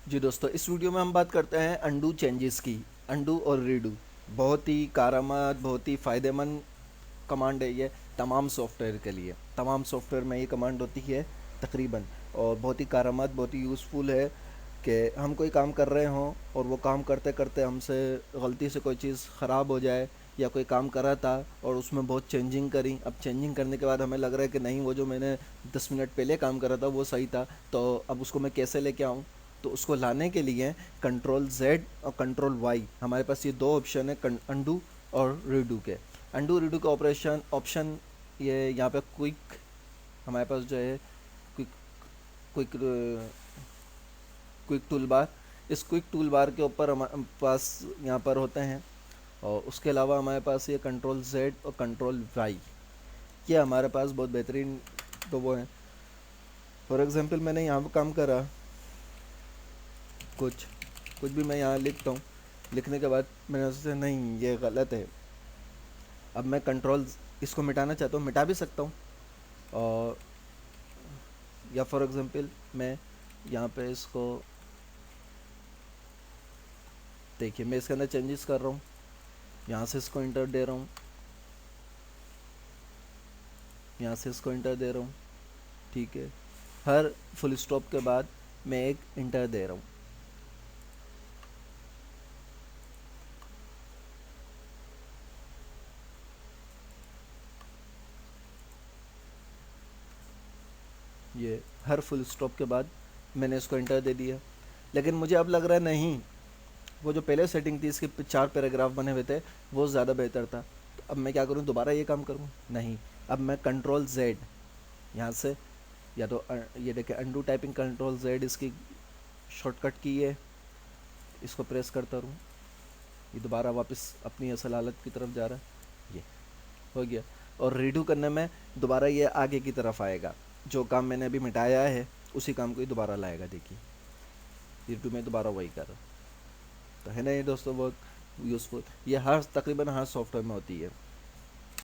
जी दोस्तों, इस वीडियो में हम बात करते हैं अंडू चेंजेस की। अंडू और रीडू बहुत ही कारआमद, बहुत ही फ़ायदेमंद कमांड है ये तमाम सॉफ्टवेयर के लिए। तमाम सॉफ्टवेयर में ये कमांड होती है तकरीबन, और बहुत ही कारआमद, बहुत ही यूज़फुल है कि हम कोई काम कर रहे हों और वो काम करते करते हमसे गलती से कोई चीज़ ख़राब हो जाए, या कोई काम करा था और उसमें बहुत चेंजिंग करी। अब चेंजिंग करने के बाद हमें लग रहा है कि नहीं, वो जो मैंने 10 मिनट पहले काम करा था वो सही था, तो अब उसको मैं कैसे लेके आऊँ। तो उसको लाने के लिए कंट्रोल जेड और कंट्रोल वाई, हमारे पास ये दो ऑप्शन है अंडू और रीडू के। अंडू रीडू का ऑपरेशन ऑप्शन ये यहाँ पे क्विक, हमारे पास जो है quick quick quick tool bar. इस क्विक टूल बार के ऊपर हमारे पास यहाँ पर होते हैं, और उसके अलावा हमारे पास ये कंट्रोल जेड और कंट्रोल वाई, ये हमारे पास बहुत बेहतरीन तो वो है। फॉर एग्जांपल मैंने यहाँ पर काम करा, कुछ कुछ भी मैं यहाँ लिखता हूँ, लिखने के बाद मैंने सोचा नहीं ये गलत है। अब मैं कंट्रोल इसको मिटाना चाहता हूँ, मिटा भी सकता हूँ। और या फॉर एग्जांपल मैं यहाँ पे इसको देखिए, मैं इसके अंदर चेंजेस कर रहा हूँ, यहाँ से इसको इंटर दे रहा हूँ, यहाँ से इसको इंटर दे रहा हूँ। ठीक है, हर फुल स्टॉप के बाद मैं एक इंटर दे रहा हूँ। ये हर फुल स्टॉप के बाद मैंने इसको इंटर दे दिया। लेकिन मुझे अब लग रहा है नहीं, वो जो पहले सेटिंग थी इसके 4 पैराग्राफ बने हुए थे, वो ज़्यादा बेहतर था। तो अब मैं क्या करूँ, दोबारा ये काम करूँ? नहीं, अब मैं कंट्रोल जेड यहाँ से, या तो ये देखिए अंडू टाइपिंग कंट्रोल जेड इसकी शॉर्टकट की है, इसको प्रेस करता रहूँ, ये दोबारा वापस अपनी असल हालत की तरफ जा रहा है। ये हो गया। और रीडू करने में दोबारा ये आगे की तरफ आएगा, जो काम मैंने अभी मिटाया है उसी काम को ही दोबारा लाएगा। देखिए रीडू में दोबारा वही कर रहा। तो है ना ये दोस्तों, बहुत यूज़फुल। ये हर तकरीबन हर सॉफ्टवेयर में होती है।